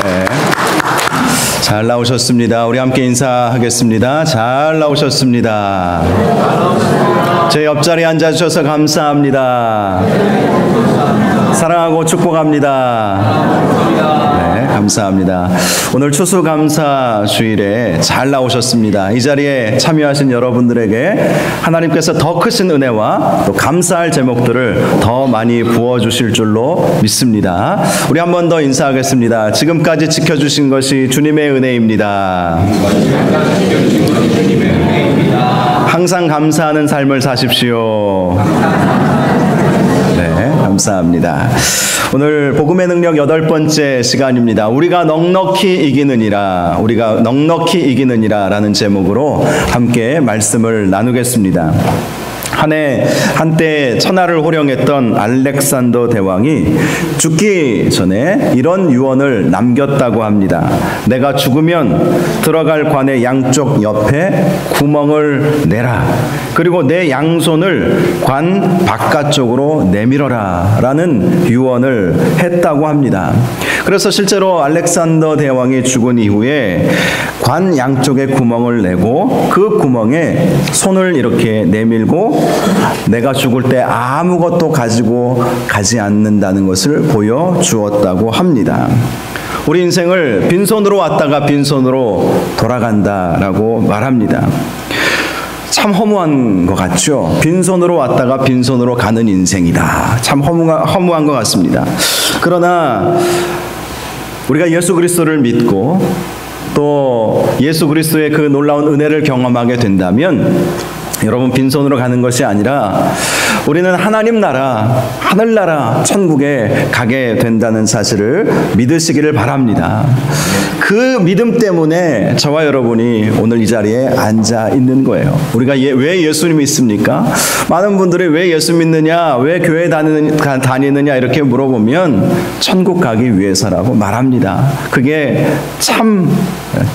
네. 잘 나오셨습니다. 우리 함께 인사하겠습니다. 잘 나오셨습니다. 제 옆자리에 앉아주셔서 감사합니다. 사랑하고 축복합니다. 네, 감사합니다. 오늘 추수감사 주일에 잘 나오셨습니다. 이 자리에 참여하신 여러분들에게 하나님께서 더 크신 은혜와 또 감사할 제목들을 더 많이 부어주실 줄로 믿습니다. 우리 한 번 더 인사하겠습니다. 지금까지 지켜주신 것이 주님의 은혜입니다. 항상 감사하는 삶을 사십시오. 네, 감사합니다. 오늘 복음의 능력 8번째 시간입니다. 우리가 넉넉히 이기느니라 라는 제목으로 함께 말씀을 나누겠습니다. 한때 천하를 호령했던 알렉산더 대왕이 죽기 전에 이런 유언을 남겼다고 합니다. 내가 죽으면 들어갈 관의 양쪽 옆에 구멍을 내라. 그리고 내 양손을 관 바깥쪽으로 내밀어라 라는 유언을 했다고 합니다. 그래서 실제로 알렉산더 대왕이 죽은 이후에 관 양쪽에 구멍을 내고 그 구멍에 손을 이렇게 내밀고 내가 죽을 때 아무것도 가지고 가지 않는다는 것을 보여주었다고 합니다. 우리 인생을 빈손으로 왔다가 빈손으로 돌아간다라고 말합니다. 참 허무한 것 같죠? 빈손으로 왔다가 빈손으로 가는 인생이다. 참 허무한 것 같습니다. 그러나 우리가 예수 그리스도를 믿고 또 예수 그리스도의 그 놀라운 은혜를 경험하게 된다면 여러분, 빈손으로 가는 것이 아니라 우리는 하나님 나라, 하늘나라, 천국에 가게 된다는 사실을 믿으시기를 바랍니다. 그 믿음 때문에 저와 여러분이 오늘 이 자리에 앉아 있는 거예요. 우리가 왜 예수님이 있습니까? 많은 분들이 왜 예수 믿느냐, 왜 교회 다니느냐 이렇게 물어보면 천국 가기 위해서라고 말합니다. 그게 참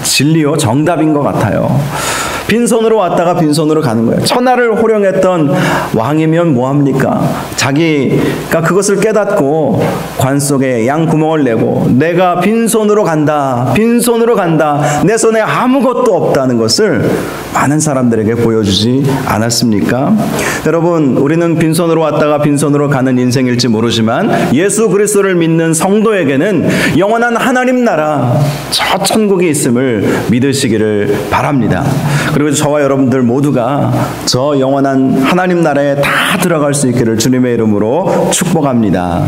진리요, 정답인 것 같아요. 빈손으로 왔다가 빈손으로 가는 거예요. 천하를 호령했던 왕이면 뭐합니까? 자기가 그것을 깨닫고 관 속에 양 구멍을 내고 내가 빈손으로 간다, 내 손에 아무것도 없다는 것을 많은 사람들에게 보여주지 않았습니까? 여러분, 우리는 빈손으로 왔다가 빈손으로 가는 인생일지 모르지만 예수 그리스도를 믿는 성도에게는 영원한 하나님 나라, 저 천국이 있음을 믿으시기를 바랍니다. 그리고 저와 여러분들 모두가 저 영원한 하나님 나라에 다 들어갈 수 있기를 주님의 이름으로 축복합니다.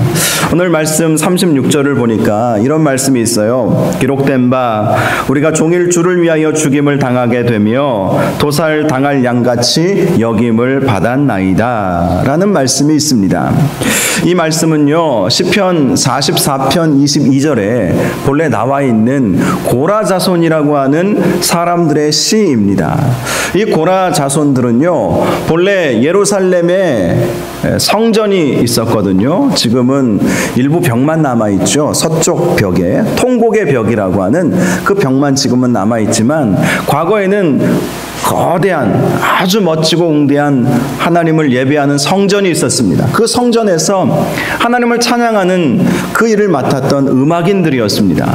오늘 말씀 36절을 보니까 이런 말씀이 있어요. 기록된 바 우리가 종일 주를 위하여 죽임을 당하게 되며 도살 당할 양같이 여김을 받았나이다 라는 말씀이 있습니다. 이 말씀은요, 시편 44편 22절에 본래 나와 있는 고라 자손이라고 하는 사람들의 시입니다. 이 고라 자손들은요, 본래 예루살렘에 성전이 있었거든요. 지금은 일부 벽만 남아있죠. 서쪽 벽에 통곡의 벽이라고 하는 그 벽만 지금은 남아있지만 과거에는 거대한 아주 멋지고 웅대한 하나님을 예배하는 성전이 있었습니다. 그 성전에서 하나님을 찬양하는 그 일을 맡았던 음악인들이었습니다.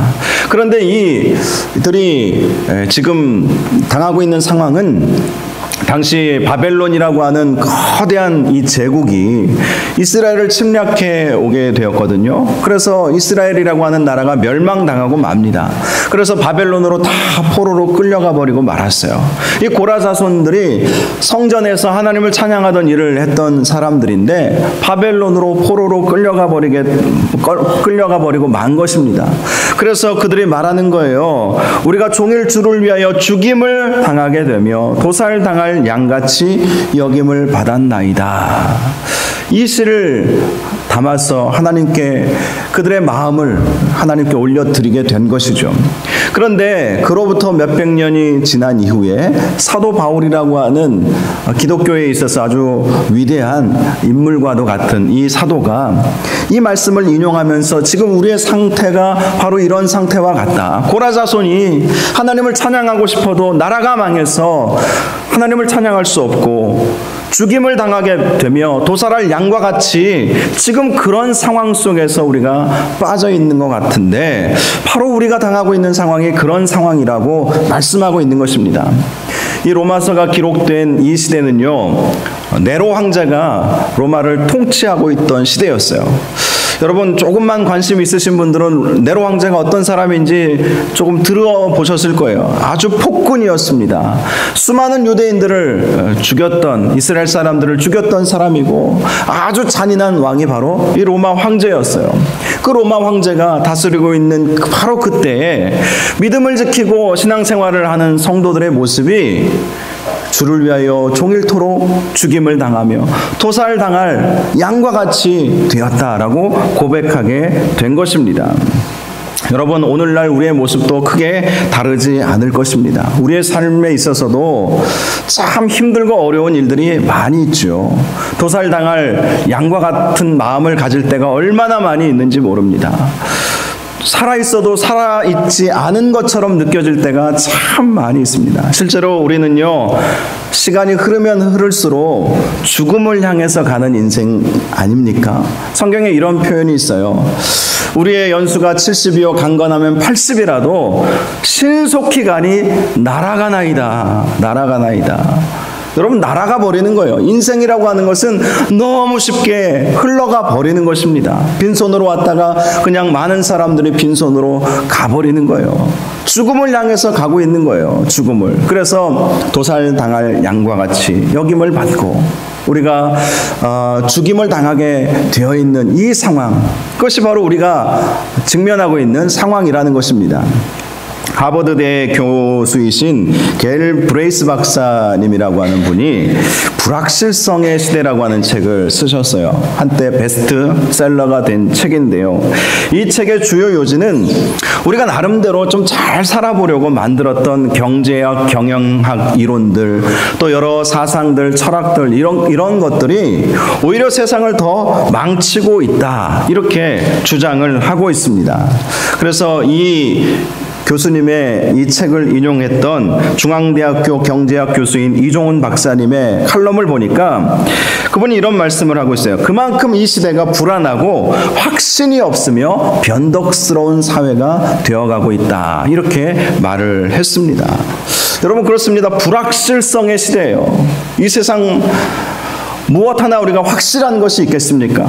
그런데 이들이 지금 당하고 있는 상황은 당시 바벨론이라고 하는 거대한 이 제국이 이스라엘을 침략해 오게 되었거든요. 그래서 이스라엘이라고 하는 나라가 멸망당하고 맙니다. 그래서 바벨론으로 다 포로로 끌려가 버리고 말았어요. 이 고라 자손들이 성전에서 하나님을 찬양하던 일을 했던 사람들인데 바벨론으로 포로로 끌려가 버리고 만 것입니다. 그래서 그들이 말하는 거예요. 우리가 종일 주를 위하여 죽임을 당하게 되며 도살 당할 양같이 여김을 받았나이다. 이 시를 담아서 하나님께 그들의 마음을 하나님께 올려드리게 된 것이죠. 그런데 그로부터 몇백 년이 지난 이후에 사도 바울이라고 하는 기독교에 있어서 아주 위대한 인물과도 같은 이 사도가 이 말씀을 인용하면서 지금 우리의 상태가 바로 이런 상태와 같다. 고라 자손이 하나님을 찬양하고 싶어도 나라가 망해서 하나님을 찬양할 수 없고 죽임을 당하게 되며 도살할 양과 같이 지금 그런 상황 속에서 우리가 빠져 있는 것 같은데, 바로 우리가 당하고 있는 상황이 그런 상황이라고 말씀하고 있는 것입니다. 이 로마서가 기록된 이 시대는요, 네로 황제가 로마를 통치하고 있던 시대였어요. 여러분, 조금만 관심 있으신 분들은 네로 황제가 어떤 사람인지 조금 들어보셨을 거예요. 아주 폭군이었습니다. 수많은 유대인들을 죽였던, 이스라엘 사람들을 죽였던 사람이고, 아주 잔인한 왕이 바로 이 로마 황제였어요. 그 로마 황제가 다스리고 있는 바로 그때에 믿음을 지키고 신앙생활을 하는 성도들의 모습이 주를 위하여 종일토록 죽임을 당하며 도살당할 양과 같이 되었다라고 고백하게 된 것입니다. 여러분, 오늘날 우리의 모습도 크게 다르지 않을 것입니다. 우리의 삶에 있어서도 참 힘들고 어려운 일들이 많이 있죠. 도살당할 양과 같은 마음을 가질 때가 얼마나 많이 있는지 모릅니다. 살아있어도 살아있지 않은 것처럼 느껴질 때가 참 많이 있습니다. 실제로 우리는요, 시간이 흐르면 흐를수록 죽음을 향해서 가는 인생 아닙니까? 성경에 이런 표현이 있어요. 우리의 연수가 70이요 강건하면 80이라도 신속히 가니 날아가나이다. 날아가나이다. 여러분, 날아가 버리는 거예요. 인생이라고 하는 것은 너무 쉽게 흘러가 버리는 것입니다. 빈손으로 왔다가 그냥 많은 사람들이 빈손으로 가버리는 거예요. 죽음을 향해서 가고 있는 거예요. 죽음을. 그래서 도살당할 양과 같이 여김을 받고 우리가 죽임을 당하게 되어 있는 이 상황, 그것이 바로 우리가 직면하고 있는 상황이라는 것입니다. 하버드대 교수이신 겔 브레이스 박사님이라고 하는 분이 불확실성의 시대라고 하는 책을 쓰셨어요. 한때 베스트셀러가 된 책인데요. 이 책의 주요 요지는 우리가 나름대로 좀 잘 살아보려고 만들었던 경제학, 경영학 이론들, 또 여러 사상들, 철학들, 이런 것들이 오히려 세상을 더 망치고 있다, 이렇게 주장을 하고 있습니다. 그래서 이 교수님의 이 책을 인용했던 중앙대학교 경제학 교수인 이종훈 박사님의 칼럼을 보니까 그분이 이런 말씀을 하고 있어요. 그만큼 이 시대가 불안하고 확신이 없으며 변덕스러운 사회가 되어가고 있다, 이렇게 말을 했습니다. 여러분, 그렇습니다. 불확실성의 시대예요. 이 세상 무엇 하나 우리가 확실한 것이 있겠습니까?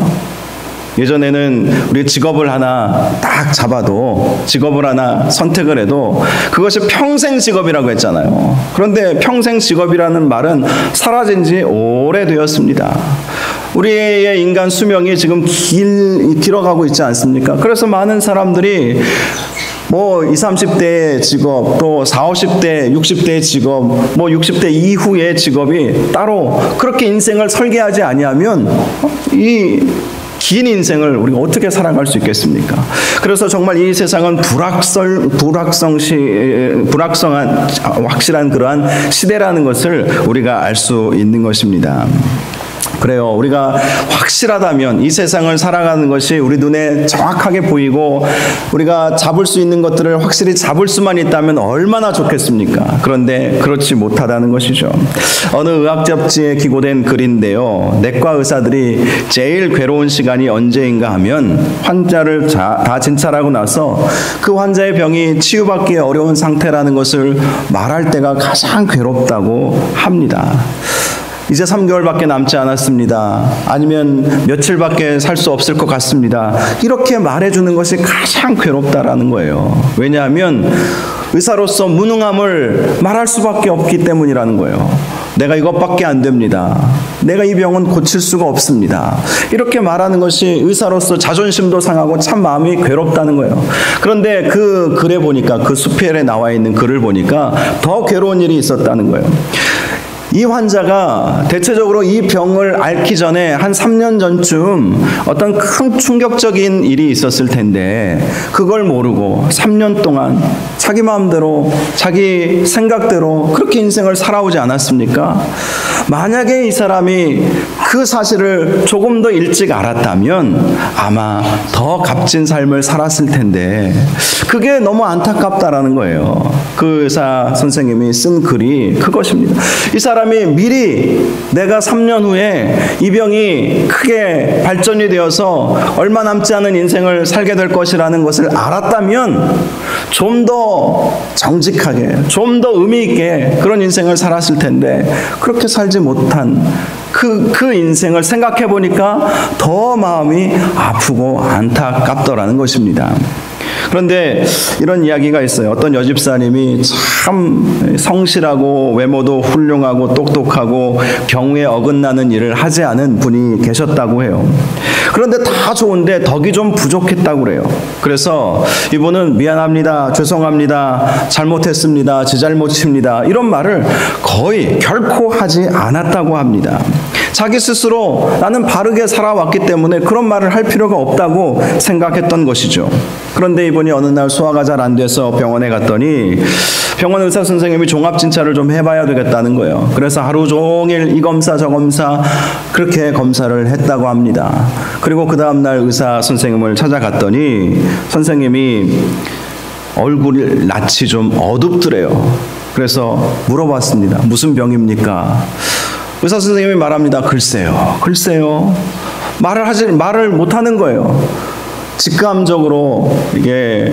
예전에는 우리 직업을 하나 딱 잡아도, 직업을 하나 선택을 해도 그것이 평생 직업이라고 했잖아요. 그런데 평생 직업이라는 말은 사라진 지 오래되었습니다. 우리의 인간 수명이 지금 길어가고 있지 않습니까? 그래서 많은 사람들이 20, 30대의 직업, 또 40, 50대, 60대의 직업, 60대 이후의 직업이 따로 그렇게 인생을 설계하지 아니하면 인 인생을 우리가 어떻게 살아갈 수 있겠습니까? 그래서 정말 이 세상은 불확성한 확실한 그러한 시대라는 것을 우리가 알 수 있는 것입니다. 그래요. 우리가 확실하다면, 이 세상을 살아가는 것이 우리 눈에 정확하게 보이고 우리가 잡을 수 있는 것들을 확실히 잡을 수만 있다면 얼마나 좋겠습니까? 그런데 그렇지 못하다는 것이죠. 어느 의학 잡지에 기고된 글인데요, 내과 의사들이 제일 괴로운 시간이 언제인가 하면 환자를 다 진찰하고 나서 그 환자의 병이 치유받기 어려운 상태라는 것을 말할 때가 가장 괴롭다고 합니다. 이제 3개월밖에 남지 않았습니다. 아니면 며칠밖에 살 수 없을 것 같습니다. 이렇게 말해주는 것이 가장 괴롭다라는 거예요. 왜냐하면 의사로서 무능함을 말할 수밖에 없기 때문이라는 거예요. 내가 이것밖에 안 됩니다. 내가 이 병은 고칠 수가 없습니다. 이렇게 말하는 것이 의사로서 자존심도 상하고 참 마음이 괴롭다는 거예요. 그런데 그 글에 보니까, 그 수필에 나와 있는 글을 보니까 더 괴로운 일이 있었다는 거예요. 이 환자가 대체적으로 이 병을 앓기 전에 한 3년 전쯤 어떤 큰 충격적인 일이 있었을 텐데 그걸 모르고 3년 동안 자기 마음대로, 자기 생각대로 그렇게 인생을 살아오지 않았습니까? 만약에 이 사람이 그 사실을 조금 더 일찍 알았다면 아마 더 값진 삶을 살았을 텐데 그게 너무 안타깝다라는 거예요. 그 의사 선생님이 쓴 글이 그것입니다. 이 사람이 미리 내가 3년 후에 이 병이 크게 발전이 되어서 얼마 남지 않은 인생을 살게 될 것이라는 것을 알았다면 좀 더 정직하게, 좀 더 의미 있게 그런 인생을 살았을 텐데 그렇게 살지 못한 그 인생을 생각해 보니까 더 마음이 아프고 안타깝더라는 것입니다. 그런데 이런 이야기가 있어요. 어떤 여집사님이 참 성실하고 외모도 훌륭하고 똑똑하고 경우에 어긋나는 일을 하지 않은 분이 계셨다고 해요. 그런데 다 좋은데 덕이 좀 부족했다고 그래요. 그래서 이분은 미안합니다, 죄송합니다, 잘못했습니다, 제 잘못입니다 이런 말을 거의 결코 하지 않았다고 합니다. 자기 스스로 나는 바르게 살아왔기 때문에 그런 말을 할 필요가 없다고 생각했던 것이죠. 그런데 이분이 어느 날 소화가 잘 안 돼서 병원에 갔더니 병원 의사 선생님이 종합진찰을 좀 해봐야 되겠다는 거예요. 그래서 하루 종일 이 검사 저 검사 그렇게 검사를 했다고 합니다. 그리고 그 다음날 의사 선생님을 찾아갔더니 선생님이 얼굴 낯이 좀 어둡더래요. 그래서 물어봤습니다. 무슨 병입니까? 의사 선생님이 말합니다. 글쎄요. 말을 못하는 거예요. 직감적으로 이게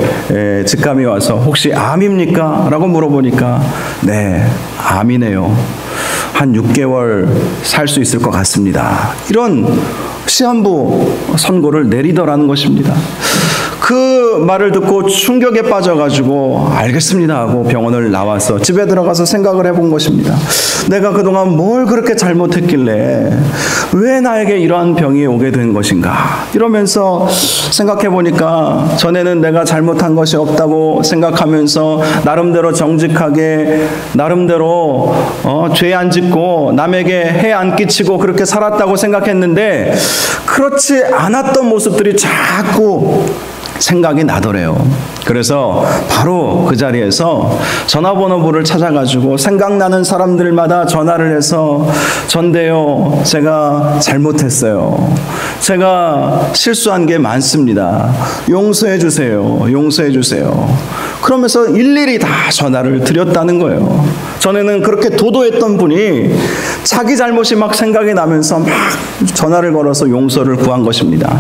직감이 와서 혹시 암입니까? 라고 물어보니까 네, 암이네요. 한 6개월 살 수 있을 것 같습니다. 이런 시한부 선고를 내리더라는 것입니다. 그 말을 듣고 충격에 빠져가지고 알겠습니다 하고 병원을 나와서 집에 들어가서 생각을 해본 것입니다. 내가 그동안 뭘 그렇게 잘못했길래 왜 나에게 이러한 병이 오게 된 것인가 이러면서 생각해 보니까 전에는 내가 잘못한 것이 없다고 생각하면서 나름대로 정직하게 나름대로 죄 안 짓고 남에게 해 안 끼치고 그렇게 살았다고 생각했는데 그렇지 않았던 모습들이 자꾸 생각이 나더래요. 그래서 바로 그 자리에서 전화번호부를 찾아가지고 생각나는 사람들마다 전화를 해서 전대요, 제가 잘못했어요. 제가 실수한 게 많습니다. 용서해 주세요. 그러면서 일일이 다 전화를 드렸다는 거예요. 전에는 그렇게 도도했던 분이 자기 잘못이 막 생각이 나면서 막 전화를 걸어서 용서를 구한 것입니다.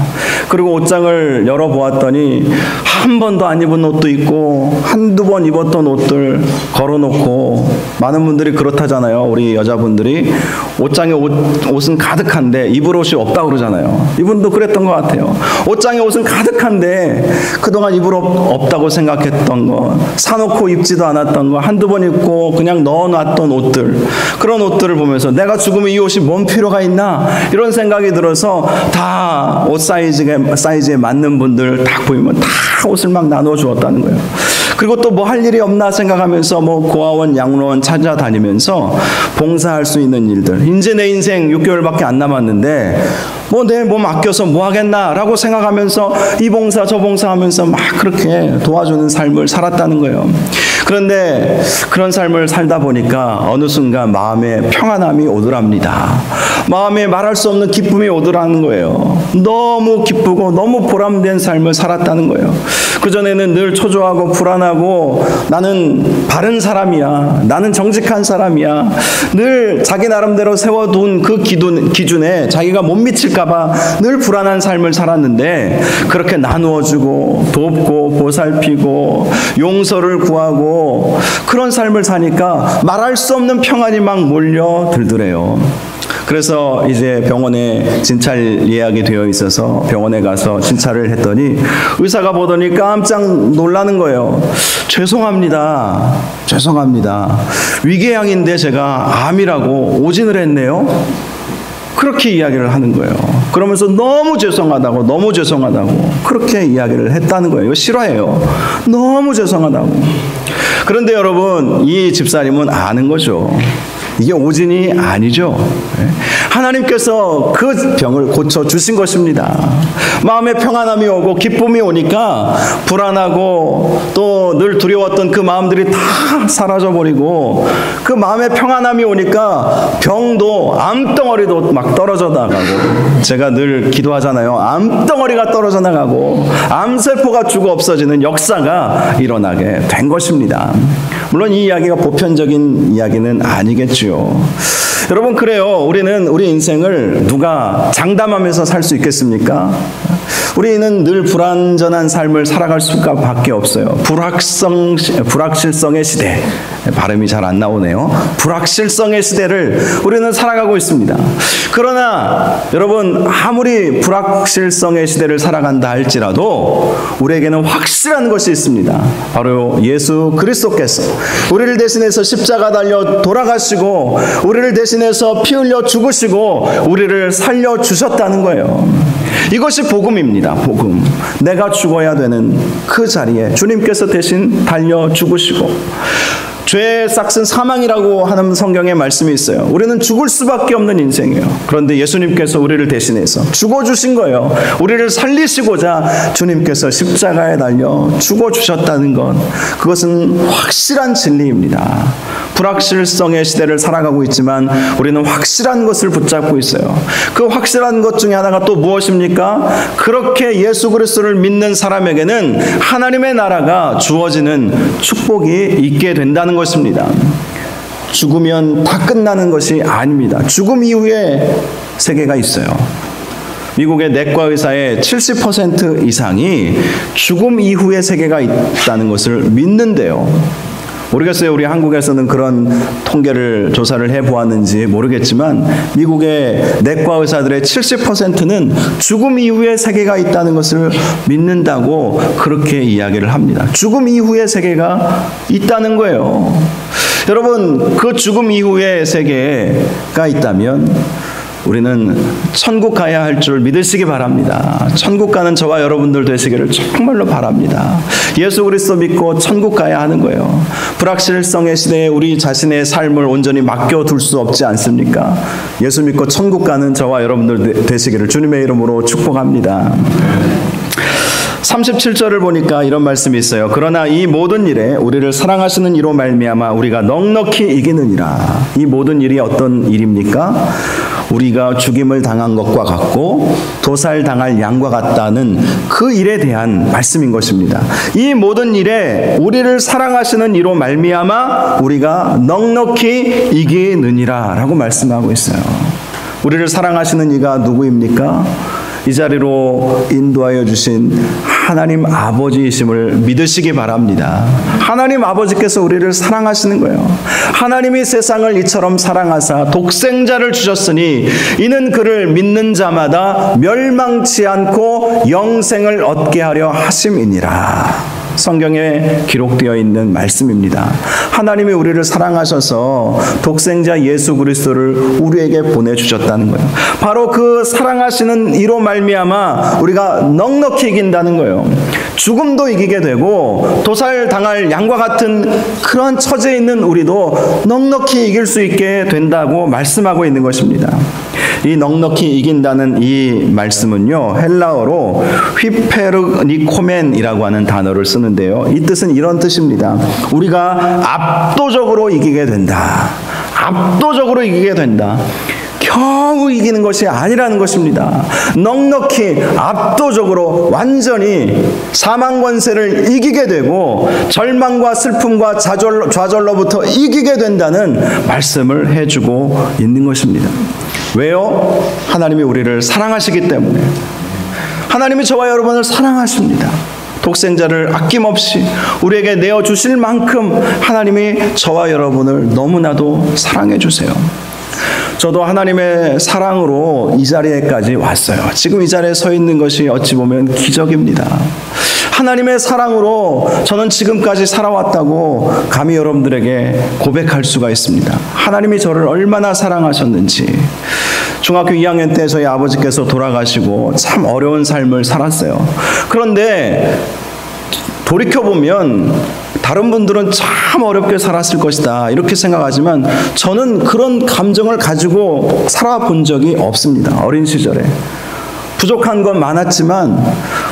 그리고 옷장을 열어보았더니 한 번도 안 입은 옷도 있고 한두 번 입었던 옷들 걸어놓고, 많은 분들이 그렇다잖아요. 우리 여자분들이 옷장에 옷은 가득한데 입을 옷이 없다고 그러잖아요. 이분도 그랬던 것 같아요. 옷장에 옷은 가득한데 그동안 입을 옷 없다고 생각했던 거, 사놓고 입지도 않았던 거, 한두 번 입고 그냥 넣어놨던 옷들, 그런 옷들을 보면서 내가 죽으면 이 옷이 뭔 필요가 있나 이런 생각이 들어서 다 옷 사이즈에 맞는 분들 딱 보이면 다 옷을 막 나눠 주었다는 거예요. 그리고 또 뭐 할 일이 없나 생각하면서 뭐 고아원, 양로원 찾아다니면서 봉사할 수 있는 일들, 이제 내 인생 6개월밖에 안 남았는데 뭐 내 몸 아껴서 뭐 하겠나 라고 생각하면서 이 봉사 저 봉사하면서 막 그렇게 도와주는 삶을 살았다는 거예요. 그런데 그런 삶을 살다 보니까 어느 순간 마음에 평안함이 오더랍니다. 마음에 말할 수 없는 기쁨이 오더라는 거예요. 너무 기쁘고 너무 보람된 삶을 살았다는 거예요. 그전에는 늘 초조하고 불안하고 나는 바른 사람이야, 나는 정직한 사람이야, 늘 자기 나름대로 세워둔 그 기준에 자기가 못 미칠까봐 늘 불안한 삶을 살았는데, 그렇게 나누어주고 돕고 보살피고 용서를 구하고 그런 삶을 사니까 말할 수 없는 평안이 막 몰려들더래요. 그래서 이제 병원에 진찰 예약이 되어 있어서 병원에 가서 진찰을 했더니 의사가 보더니 깜짝 놀라는 거예요. 죄송합니다. 위궤양인데 제가 암이라고 오진을 했네요. 그렇게 이야기를 하는 거예요. 그러면서 너무 죄송하다고 그렇게 이야기를 했다는 거예요. 이거 실화예요. 너무 죄송하다고. 그런데 여러분, 이 집사님은 아는 거죠. 이게 오진이 아니죠. 하나님께서 그 병을 고쳐주신 것입니다. 마음에 평안함이 오고 기쁨이 오니까 불안하고 또 늘 두려웠던 그 마음들이 다 사라져버리고 그 마음에 평안함이 오니까 병도 암덩어리도 막 떨어져 나가고, 제가 늘 기도하잖아요. 암덩어리가 떨어져 나가고 암세포가 죽어 없어지는 역사가 일어나게 된 것입니다. 물론 이 이야기가 보편적인 이야기는 아니겠죠. 여러분, 그래요. 우리는 우리 인생을 누가 장담하면서 살 수 있겠습니까? 우리는 늘 불완전한 삶을 살아갈 수밖에 없어요. 불확실성의 시대. 발음이 잘 안 나오네요. 불확실성의 시대를 우리는 살아가고 있습니다. 그러나 여러분, 아무리 불확실성의 시대를 살아간다 할지라도 우리에게는 확실한 것이 있습니다. 바로 예수 그리스도께서 우리를 대신해서 십자가 달려 돌아가시고 우리를 대신해서 피 흘려 죽으시고 우리를 살려주셨다는 거예요. 이것이 복음입니다. 복음. 내가 죽어야 되는 그 자리에 주님께서 대신 달려 죽으시고, 죄의 싹은 사망이라고 하는 성경의 말씀이 있어요. 우리는 죽을 수밖에 없는 인생이에요. 그런데 예수님께서 우리를 대신해서 죽어주신 거예요. 우리를 살리시고자 주님께서 십자가에 달려 죽어주셨다는 것, 그것은 확실한 진리입니다. 불확실성의 시대를 살아가고 있지만 우리는 확실한 것을 붙잡고 있어요. 그 확실한 것 중에 하나가 또 무엇입니까? 그렇게 예수 그리스도를 믿는 사람에게는 하나님의 나라가 주어지는 축복이 있게 된다는 것입니다. 죽으면 다 끝나는 것이 아닙니다. 죽음 이후에 세계가 있어요. 미국의 내과 의사의 70% 이상이 죽음 이후의 세계가 있다는 것을 믿는데요. 모르겠어요. 우리 한국에서는 그런 통계를 조사를 해보았는지 모르겠지만 미국의 내과 의사들의 70%는 죽음 이후의 세계가 있다는 것을 믿는다고 그렇게 이야기를 합니다. 죽음 이후의 세계가 있다는 거예요. 여러분, 그 죽음 이후의 세계가 있다면 우리는 천국 가야 할 줄 믿으시기 바랍니다. 천국 가는 저와 여러분들 되시기를 정말로 바랍니다. 예수 그리스도 믿고 천국 가야 하는 거예요. 불확실성의 시대에 우리 자신의 삶을 온전히 맡겨둘 수 없지 않습니까? 예수 믿고 천국 가는 저와 여러분들 되시기를 주님의 이름으로 축복합니다. 37절을 보니까 이런 말씀이 있어요. 그러나 이 모든 일에 우리를 사랑하시는 이로 말미암아 우리가 넉넉히 이기느니라. 이 모든 일이 어떤 일입니까? 우리가 죽임을 당한 것과 같고 도살당할 양과 같다는 그 일에 대한 말씀인 것입니다. 이 모든 일에 우리를 사랑하시는 이로 말미암아 우리가 넉넉히 이기느니라 라고 말씀하고 있어요. 우리를 사랑하시는 이가 누구입니까? 이 자리로 인도하여 주신 하나님 아버지이심을 믿으시기 바랍니다. 하나님 아버지께서 우리를 사랑하시는 거예요. 하나님이 세상을 이처럼 사랑하사 독생자를 주셨으니 이는 그를 믿는 자마다 멸망치 않고 영생을 얻게 하려 하심이니라. 성경에 기록되어 있는 말씀입니다. 하나님이 우리를 사랑하셔서 독생자 예수 그리스도를 우리에게 보내주셨다는 거예요. 바로 그 사랑하시는 이로 말미암아 우리가 넉넉히 이긴다는 거예요. 죽음도 이기게 되고 도살당할 양과 같은 그런 처지에 있는 우리도 넉넉히 이길 수 있게 된다고 말씀하고 있는 것입니다. 이 넉넉히 이긴다는 이 말씀은요, 헬라어로 휘페르니코멘이라고 하는 단어를 쓰는데요. 이 뜻은 이런 뜻입니다. 우리가 압도적으로 이기게 된다. 압도적으로 이기게 된다. 겨우 이기는 것이 아니라는 것입니다. 넉넉히 압도적으로 완전히 사망 권세를 이기게 되고 절망과 슬픔과 좌절로부터 이기게 된다는 말씀을 해주고 있는 것입니다. 왜요? 하나님이 우리를 사랑하시기 때문에. 하나님이 저와 여러분을 사랑하십니다. 독생자를 아낌없이 우리에게 내어주실 만큼 하나님이 저와 여러분을 너무나도 사랑해 주세요. 저도 하나님의 사랑으로 이 자리에까지 왔어요. 지금 이 자리에 서 있는 것이 어찌 보면 기적입니다. 하나님의 사랑으로 저는 지금까지 살아왔다고 감히 여러분들에게 고백할 수가 있습니다. 하나님이 저를 얼마나 사랑하셨는지. 중학교 2학년 때 저희 아버지께서 돌아가시고 참 어려운 삶을 살았어요. 그런데 돌이켜보면 다른 분들은 참 어렵게 살았을 것이다 이렇게 생각하지만 저는 그런 감정을 가지고 살아본 적이 없습니다. 어린 시절에 부족한 건 많았지만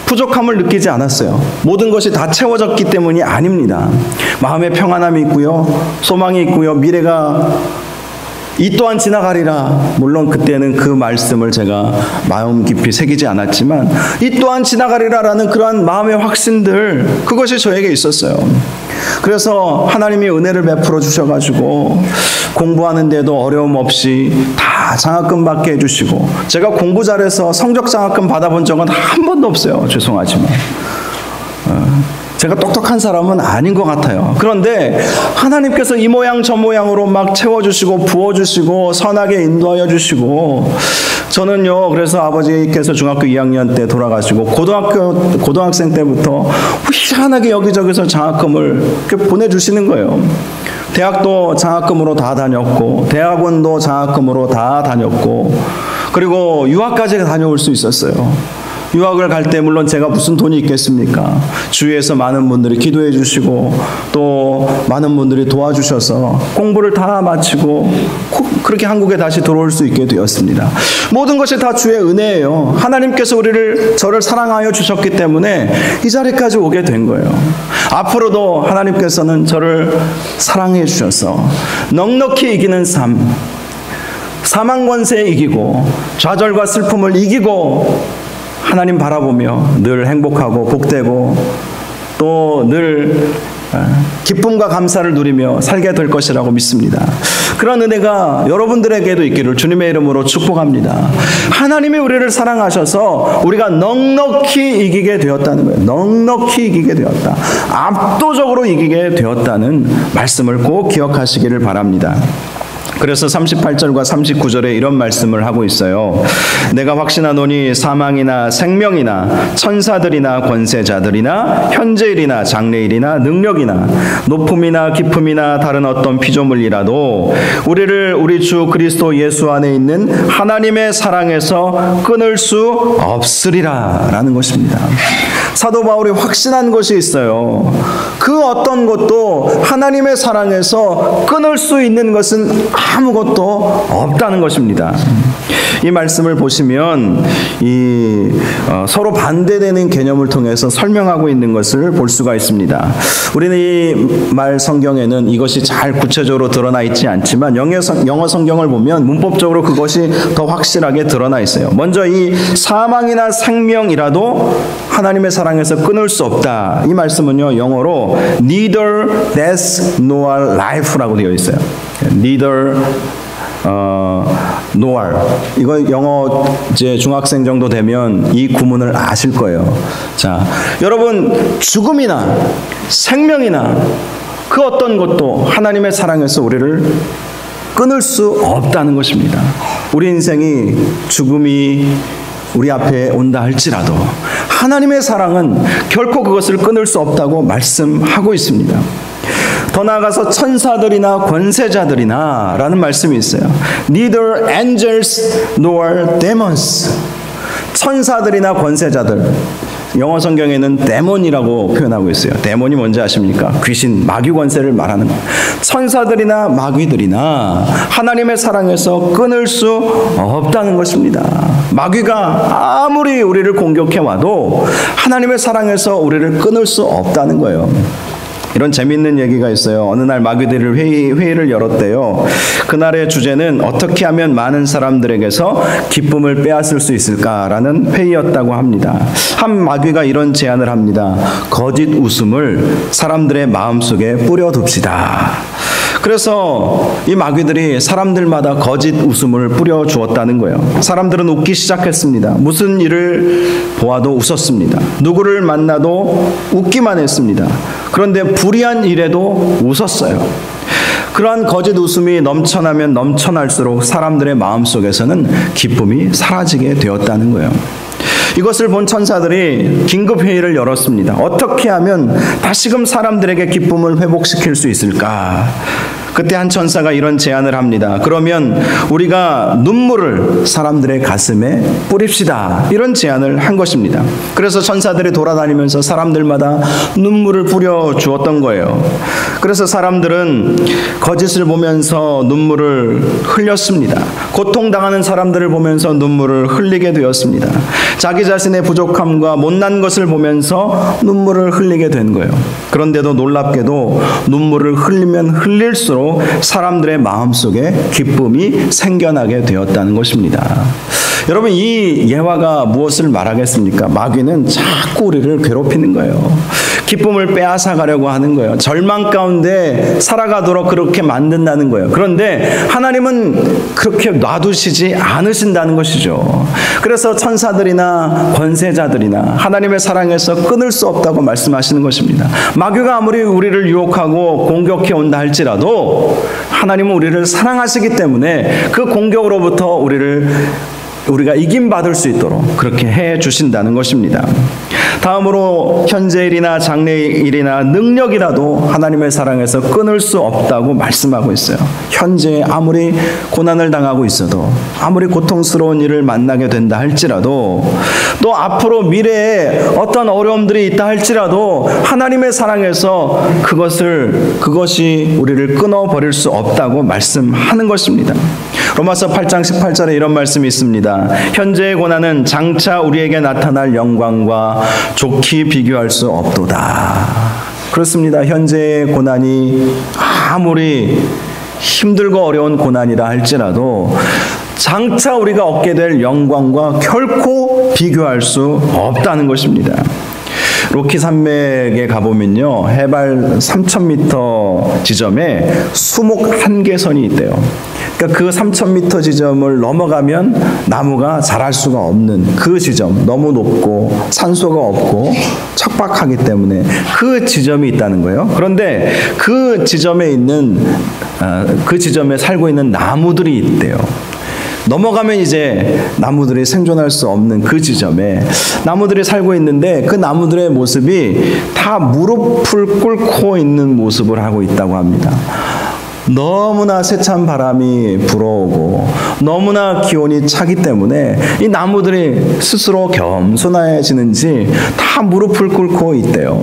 부족함을 느끼지 않았어요. 모든 것이 다 채워졌기 때문이 아닙니다. 마음에 평안함이 있고요, 소망이 있고요, 미래가 이 또한 지나가리라. 물론 그때는 그 말씀을 제가 마음 깊이 새기지 않았지만 이 또한 지나가리라라는 그러한 마음의 확신들, 그것이 저에게 있었어요. 그래서 하나님이 은혜를 베풀어 주셔가지고 공부하는데도 어려움 없이 다 장학금 받게 해주시고, 제가 공부 잘해서 성적 장학금 받아본 적은 한 번도 없어요. 죄송하지만 제가 똑똑한 사람은 아닌 것 같아요. 그런데 하나님께서 이 모양 저 모양으로 막 채워주시고 부어주시고 선하게 인도하여 주시고, 저는요 그래서 아버지께서 중학교 2학년 때 돌아가시고 고등학생 때부터 희한하게 여기저기서 장학금을 이렇게 보내주시는 거예요. 대학도 장학금으로 다 다녔고 대학원도 장학금으로 다 다녔고, 그리고 유학까지 다녀올 수 있었어요. 유학을 갈 때 물론 제가 무슨 돈이 있겠습니까? 주위에서 많은 분들이 기도해 주시고 또 많은 분들이 도와주셔서 공부를 다 마치고 그렇게 한국에 다시 들어올 수 있게 되었습니다. 모든 것이 다 주의 은혜예요. 하나님께서 저를 사랑하여 주셨기 때문에 이 자리까지 오게 된 거예요. 앞으로도 하나님께서는 저를 사랑해 주셔서 넉넉히 이기는 삶, 사망 권세 이기고 좌절과 슬픔을 이기고 하나님 바라보며 늘 행복하고 복되고 또 늘 기쁨과 감사를 누리며 살게 될 것이라고 믿습니다. 그런 은혜가 여러분들에게도 있기를 주님의 이름으로 축복합니다. 하나님이 우리를 사랑하셔서 우리가 넉넉히 이기게 되었다는 거예요. 넉넉히 이기게 되었다. 압도적으로 이기게 되었다는 말씀을 꼭 기억하시기를 바랍니다. 그래서 38절과 39절에 이런 말씀을 하고 있어요. 내가 확신하노니 사망이나 생명이나 천사들이나 권세자들이나 현재일이나 장래일이나 능력이나 높음이나 깊음이나 다른 어떤 피조물이라도 우리를 우리 주 그리스도 예수 안에 있는 하나님의 사랑에서 끊을 수 없으리라 라는 것입니다. 사도 바울이 확신한 것이 있어요. 그 어떤 것도 하나님의 사랑에서 끊을 수 있는 것은 아무것도 없다는 것입니다. 이 말씀을 보시면 서로 반대되는 개념을 통해서 설명하고 있는 것을 볼 수가 있습니다. 우리는 이 말 성경에는 이것이 잘 구체적으로 드러나 있지 않지만 영어 성경을 보면 문법적으로 그것이 더 확실하게 드러나 있어요. 먼저 이 사망이나 생명이라도 하나님의 사랑에서 끊을 수 없다. 이 말씀은요 영어로 neither death nor life라고 되어 있어요. neither nor. 이거 영어 이제 중학생 정도 되면 이 구문을 아실 거예요. 자, 여러분 죽음이나 생명이나 그 어떤 것도 하나님의 사랑에서 우리를 끊을 수 없다는 것입니다. 우리 인생이 죽음이 우리 앞에 온다 할지라도 하나님의 사랑은 결코 그것을 끊을 수 없다고 말씀하고 있습니다. 더 나아가서 천사들이나 권세자들이나 라는 말씀이 있어요. Neither angels nor demons. 천사들이나 권세자들. 영어 성경에는 데몬이라고 표현하고 있어요. 데몬이 뭔지 아십니까? 귀신, 마귀 권세를 말하는 거예요. 천사들이나 마귀들이나 하나님의 사랑에서 끊을 수 없다는 것입니다. 마귀가 아무리 우리를 공격해와도 하나님의 사랑에서 우리를 끊을 수 없다는 거예요. 이런 재미있는 얘기가 있어요. 어느 날 마귀들을 회의를 열었대요. 그날의 주제는 어떻게 하면 많은 사람들에게서 기쁨을 빼앗을 수 있을까라는 회의였다고 합니다. 한 마귀가 이런 제안을 합니다. 거짓 웃음을 사람들의 마음속에 뿌려둡시다. 그래서 이 마귀들이 사람들마다 거짓 웃음을 뿌려주었다는 거예요. 사람들은 웃기 시작했습니다. 무슨 일을 보아도 웃었습니다. 누구를 만나도 웃기만 했습니다. 그런데 불의한 일에도 웃었어요. 그러한 거짓 웃음이 넘쳐나면 넘쳐날수록 사람들의 마음속에서는 기쁨이 사라지게 되었다는 거예요. 이것을 본 천사들이 긴급 회의를 열었습니다. 어떻게 하면 다시금 사람들에게 기쁨을 회복시킬 수 있을까? 그때 한 천사가 이런 제안을 합니다. 그러면 우리가 눈물을 사람들의 가슴에 뿌립시다. 이런 제안을 한 것입니다. 그래서 천사들이 돌아다니면서 사람들마다 눈물을 뿌려 주었던 거예요. 그래서 사람들은 거짓을 보면서 눈물을 흘렸습니다. 고통당하는 사람들을 보면서 눈물을 흘리게 되었습니다. 자기 자신의 부족함과 못난 것을 보면서 눈물을 흘리게 된 거예요. 그런데도 놀랍게도 눈물을 흘리면 흘릴수록 사람들의 마음속에 기쁨이 생겨나게 되었다는 것입니다. 여러분, 이 예화가 무엇을 말하겠습니까? 마귀는 자꾸 우리를 괴롭히는 거예요. 기쁨을 빼앗아가려고 하는 거예요. 절망 가운데 살아가도록 그렇게 만든다는 거예요. 그런데 하나님은 그렇게 놔두시지 않으신다는 것이죠. 그래서 천사들이나 권세자들이나 하나님의 사랑에서 끊을 수 없다고 말씀하시는 것입니다. 마귀가 아무리 우리를 유혹하고 공격해 온다 할지라도 하나님은 우리를 사랑하시기 때문에 그 공격으로부터 우리가 이김받을 수 있도록 그렇게 해 주신다는 것입니다. 다음으로 현재일이나 장래일이나 능력이라도 하나님의 사랑에서 끊을 수 없다고 말씀하고 있어요. 현재 아무리 고난을 당하고 있어도, 아무리 고통스러운 일을 만나게 된다 할지라도, 또 앞으로 미래에 어떤 어려움들이 있다 할지라도 하나님의 사랑에서 그것이 우리를 끊어버릴 수 없다고 말씀하는 것입니다. 로마서 8장 18절에 이런 말씀이 있습니다. 현재의 고난은 장차 우리에게 나타날 영광과 좋게 비교할 수 없도다. 그렇습니다. 현재의 고난이 아무리 힘들고 어려운 고난이라 할지라도 장차 우리가 얻게 될 영광과 결코 비교할 수 없다는 것입니다. 로키 산맥에 가보면요, 해발 3,000m 지점에 수목 한계선이 있대요. 그러니까 그 3,000m 지점을 넘어가면 나무가 자랄 수가 없는 그 지점, 너무 높고 산소가 없고 척박하기 때문에 그 지점이 있다는 거예요. 그런데 그 지점에 살고 있는 나무들이 있대요. 넘어가면 이제 나무들이 생존할 수 없는 그 지점에 나무들이 살고 있는데 그 나무들의 모습이 다 무릎을 꿇고 있는 모습을 하고 있다고 합니다. 너무나 세찬 바람이 불어오고 너무나 기온이 차기 때문에 이 나무들이 스스로 겸손해지는지 다 무릎을 꿇고 있대요.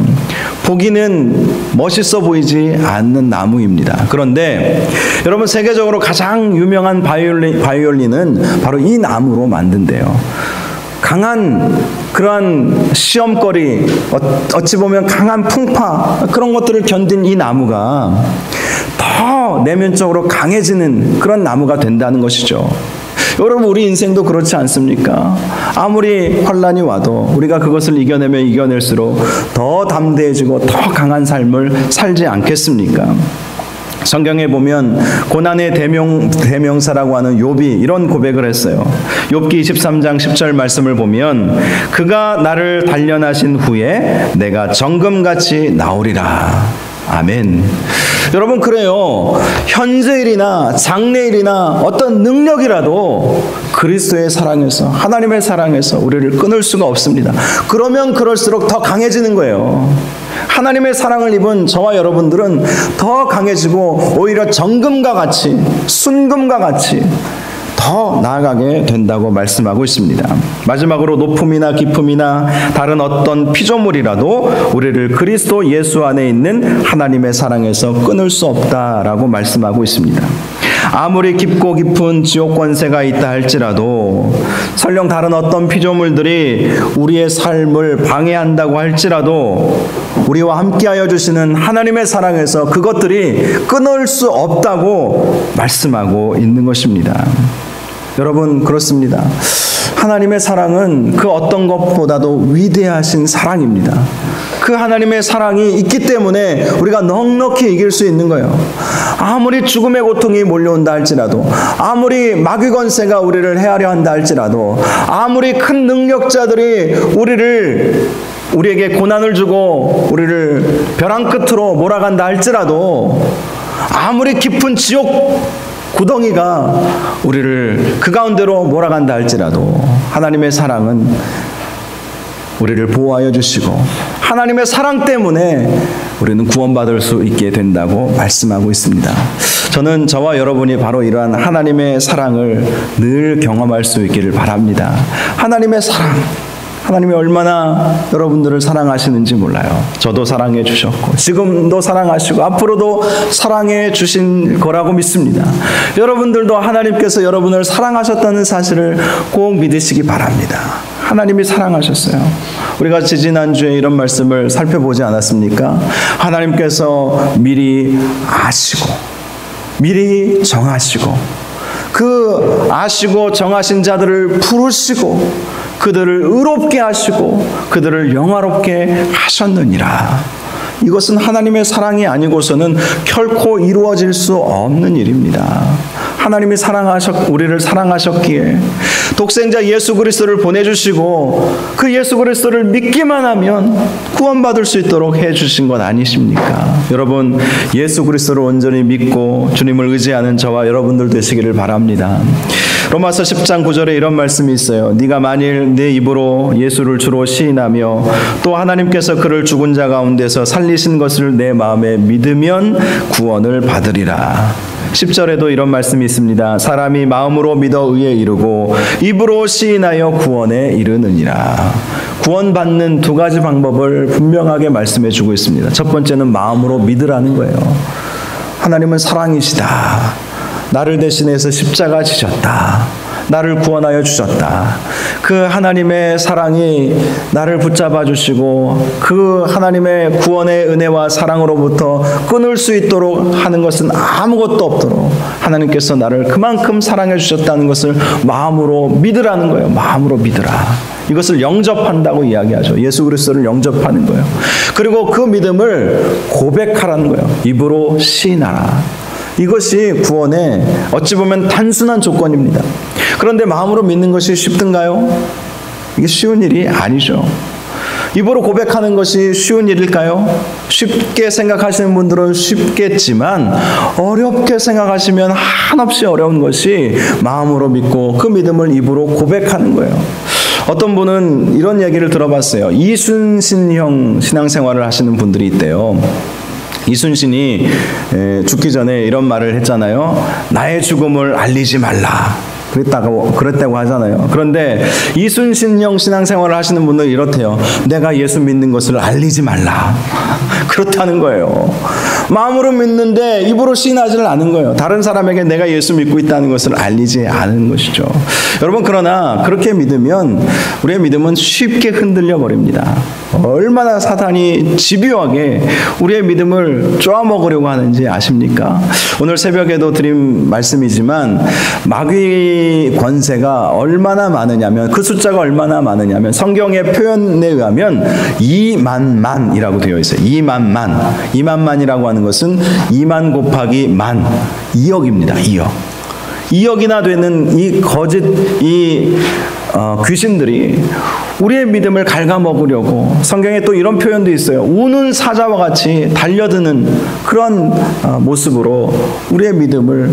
보기는 멋있어 보이지 않는 나무입니다. 그런데 여러분, 세계적으로 가장 유명한 바이올린은 바로 이 나무로 만든대요. 강한 그러한 시험거리, 어찌 보면 강한 풍파, 그런 것들을 견딘 이 나무가 더 내면적으로 강해지는 그런 나무가 된다는 것이죠. 여러분, 우리 인생도 그렇지 않습니까? 아무리 환난이 와도 우리가 그것을 이겨내면 이겨낼수록 더 담대해지고 더 강한 삶을 살지 않겠습니까? 성경에 보면 고난의 대명사라고 하는 욥이 이런 고백을 했어요. 욥기 23장 10절 말씀을 보면 그가 나를 단련하신 후에 내가 정금같이 나오리라. 아멘. 여러분, 그래요. 현재일이나 장래일이나 어떤 능력이라도 그리스도의 사랑에서, 하나님의 사랑에서 우리를 끊을 수가 없습니다. 그러면 그럴수록 더 강해지는 거예요. 하나님의 사랑을 입은 저와 여러분들은 더 강해지고 오히려 정금과 같이, 순금과 같이 더 나아가게 된다고 말씀하고 있습니다. 마지막으로 높음이나 기쁨이나 다른 어떤 피조물이라도 우리를 그리스도 예수 안에 있는 하나님의 사랑에서 끊을 수 없다라고 말씀하고 있습니다. 아무리 깊고 깊은 지옥 권세가 있다 할지라도, 설령 다른 어떤 피조물들이 우리의 삶을 방해한다고 할지라도 우리와 함께하여 주시는 하나님의 사랑에서 그것들이 끊을 수 없다고 말씀하고 있는 것입니다. 여러분, 그렇습니다. 하나님의 사랑은 그 어떤 것보다도 위대하신 사랑입니다. 그 하나님의 사랑이 있기 때문에 우리가 넉넉히 이길 수 있는 거예요. 아무리 죽음의 고통이 몰려온다 할지라도, 아무리 마귀 권세가 우리를 해하려 한다 할지라도, 아무리 큰 능력자들이 우리에게 고난을 주고 우리를 벼랑 끝으로 몰아간다 할지라도, 아무리 깊은 지옥 구덩이가 우리를 그 가운데로 몰아간다 할지라도 하나님의 사랑은 우리를 보호하여 주시고 하나님의 사랑 때문에 우리는 구원받을 수 있게 된다고 말씀하고 있습니다. 저는 저와 여러분이 바로 이러한 하나님의 사랑을 늘 경험할 수 있기를 바랍니다. 하나님의 사랑, 하나님이 얼마나 여러분들을 사랑하시는지 몰라요. 저도 사랑해 주셨고 지금도 사랑하시고 앞으로도 사랑해 주신 거라고 믿습니다. 여러분들도 하나님께서 여러분을 사랑하셨다는 사실을 꼭 믿으시기 바랍니다. 하나님이 사랑하셨어요. 우리가 지지난주에 이런 말씀을 살펴보지 않았습니까? 하나님께서 미리 아시고 미리 정하시고 그 아시고 정하신 자들을 부르시고 그들을 의롭게 하시고 그들을 영화롭게 하셨느니라. 이것은 하나님의 사랑이 아니고서는 결코 이루어질 수 없는 일입니다. 하나님이 우리를 사랑하셨기에 독생자 예수 그리스도를 보내주시고 그 예수 그리스도를 믿기만 하면 구원받을 수 있도록 해주신 것 아니십니까? 여러분, 예수 그리스도를 온전히 믿고 주님을 의지하는 저와 여러분들 되시기를 바랍니다. 로마서 10장 9절에 이런 말씀이 있어요. 네가 만일 내 입으로 예수를 주로 시인하며 또 하나님께서 그를 죽은 자 가운데서 살리신 것을 내 마음에 믿으면 구원을 받으리라. 10절에도 이런 말씀이 있습니다. 사람이 마음으로 믿어 의에 이르고 입으로 시인하여 구원에 이르느니라. 구원받는 두 가지 방법을 분명하게 말씀해 주고 있습니다. 첫 번째는 마음으로 믿으라는 거예요. 하나님은 사랑이시다. 나를 대신해서 십자가 지셨다. 나를 구원하여 주셨다. 그 하나님의 사랑이 나를 붙잡아 주시고 그 하나님의 구원의 은혜와 사랑으로부터 끊을 수 있도록 하는 것은 아무것도 없도록 하나님께서 나를 그만큼 사랑해 주셨다는 것을 마음으로 믿으라는 거예요. 마음으로 믿으라. 이것을 영접한다고 이야기하죠. 예수 그리스도를 영접하는 거예요. 그리고 그 믿음을 고백하라는 거예요. 입으로 시인하라. 이것이 구원의 어찌 보면 단순한 조건입니다. 그런데 마음으로 믿는 것이 쉽든가요? 이게 쉬운 일이 아니죠. 입으로 고백하는 것이 쉬운 일일까요? 쉽게 생각하시는 분들은 쉽겠지만 어렵게 생각하시면 한없이 어려운 것이 마음으로 믿고 그 믿음을 입으로 고백하는 거예요. 어떤 분은 이런 얘기를 들어봤어요. 이순신형 신앙생활을 하시는 분들이 있대요. 이순신이 죽기 전에 이런 말을 했잖아요. 나의 죽음을 알리지 말라. 그랬다고 하잖아요. 그런데 이순신형 신앙생활을 하시는 분들은 이렇대요. 내가 예수 믿는 것을 알리지 말라. 그렇다는 거예요. 마음으로 믿는데 입으로 시인하지를 않은 거예요. 다른 사람에게 내가 예수 믿고 있다는 것을 알리지 않은 것이죠. 여러분, 그러나 그렇게 믿으면 우리의 믿음은 쉽게 흔들려 버립니다. 얼마나 사탄이 집요하게 우리의 믿음을 쪼아먹으려고 하는지 아십니까? 오늘 새벽에도 드린 말씀이지만 마귀 권세가 얼마나 많으냐면, 그 숫자가 얼마나 많으냐면 성경의 표현에 의하면 2만만이라고 되어 있어요. 2만만이라고 하는 것은 2만 곱하기 만, 2억입니다. 2억이나 되는 이 거짓 귀신들이 우리의 믿음을 갉아먹으려고, 성경에 또 이런 표현도 있어요. 우는 사자와 같이 달려드는 그런 모습으로 우리의 믿음을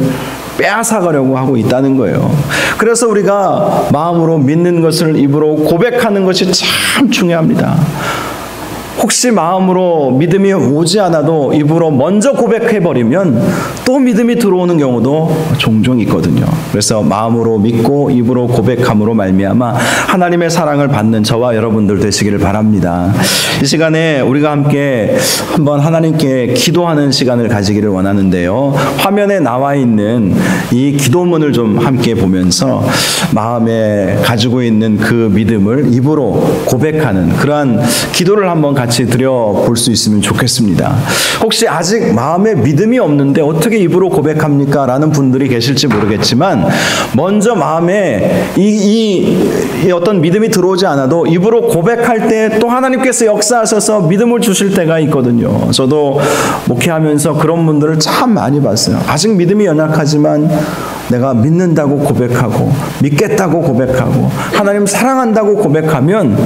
빼앗아가려고 하고 있다는 거예요. 그래서 우리가 마음으로 믿는 것을 입으로 고백하는 것이 참 중요합니다. 혹시 마음으로 믿음이 오지 않아도 입으로 먼저 고백해버리면 또 믿음이 들어오는 경우도 종종 있거든요. 그래서 마음으로 믿고 입으로 고백함으로 말미암아 하나님의 사랑을 받는 저와 여러분들 되시기를 바랍니다. 이 시간에 우리가 함께 한번 하나님께 기도하는 시간을 가지기를 원하는데요. 화면에 나와 있는 이 기도문을 좀 함께 보면서 마음에 가지고 있는 그 믿음을 입으로 고백하는 그러한 기도를 한번 같이 드려볼 수 있으면 좋겠습니다. 혹시 아직 마음에 믿음이 없는데 어떻게 입으로 고백합니까? 라는 분들이 계실지 모르겠지만, 먼저 마음에 이 어떤 믿음이 들어오지 않아도 입으로 고백할 때 또 하나님께서 역사하셔서 믿음을 주실 때가 있거든요. 저도 목회하면서 그런 분들을 참 많이 봤어요. 아직 믿음이 연약하지만 내가 믿는다고 고백하고 믿겠다고 고백하고 하나님 사랑한다고 고백하면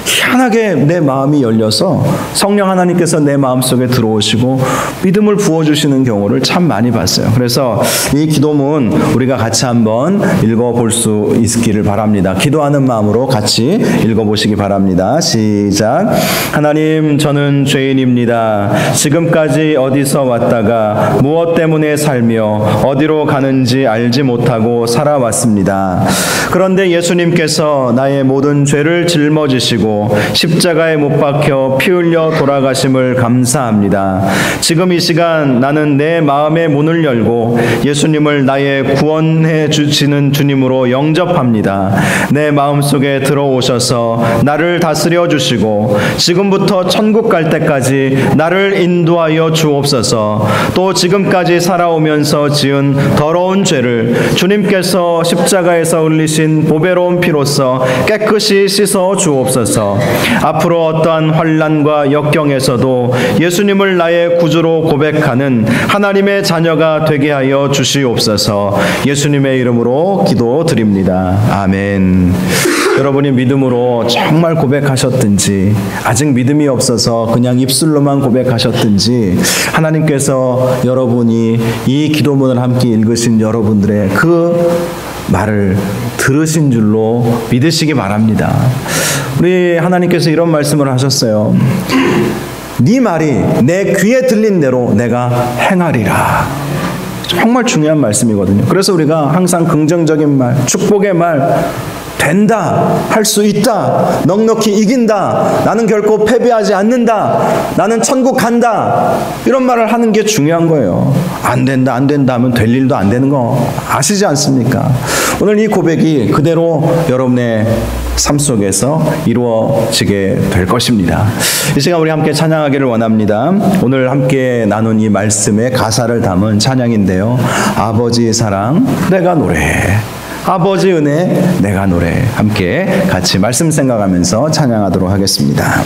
희한하게 내 마음이 열려서 성령 하나님께서 내 마음속에 들어오시고 믿음을 부어주시는 경우를 참 많이 봤어요. 그래서 이 기도문 우리가 같이 한번 읽어볼 수 있기를 바랍니다. 기도하는 마음으로 같이 읽어보시기 바랍니다. 시작. 하나님, 저는 죄인입니다. 지금까지 어디서 왔다가 무엇 때문에 살며 어디로 가는지 알지 못하고 살아왔습니다. 그런데 예수님께서 나의 모든 죄를 짊어지시고 십자가에 못 박혀 피 흘려 돌아가심을 감사합니다. 지금 이 시간 나는 내 마음의 문을 열고 예수님을 나의 구원해 주시는 주님으로 영접합니다. 내 마음속에 들어오셔서 나를 다스려 주시고 지금부터 천국 갈 때까지 나를 인도하여 주옵소서. 또 지금까지 살아오면서 지은 더러운 죄를 주님께서 십자가에서 흘리신 보배로운 피로써 깨끗이 씻어 주옵소서. 앞으로 어떠한 환난과 역경에서도 예수님을 나의 구주로 고백하는 하나님의 자녀가 되게 하여 주시옵소서. 예수님의 이름으로 기도드립니다. 아멘. 여러분이 믿음으로 정말 고백하셨든지 아직 믿음이 없어서 그냥 입술로만 고백하셨든지 하나님께서 여러분이 이 기도문을 함께 읽으신 여러분들의 그 말을 들으신 줄로 믿으시기 바랍니다. 우리 하나님께서 이런 말씀을 하셨어요. 네 말이 내 귀에 들린 대로 내가 행하리라. 정말 중요한 말씀이거든요. 그래서 우리가 항상 긍정적인 말, 축복의 말, 된다, 할 수 있다, 넉넉히 이긴다, 나는 결코 패배하지 않는다, 나는 천국 간다, 이런 말을 하는 게 중요한 거예요. 안 된다 하면 될 일도 안 되는 거 아시지 않습니까? 오늘 이 고백이 그대로 여러분의 삶 속에서 이루어지게 될 것입니다. 이 시간 우리 함께 찬양하기를 원합니다. 오늘 함께 나눈 이 말씀의 가사를 담은 찬양인데요. 아버지의 사랑 내가 노래해, 아버지 은혜 내가 노래. 함께 같이 말씀 생각하면서 찬양하도록 하겠습니다.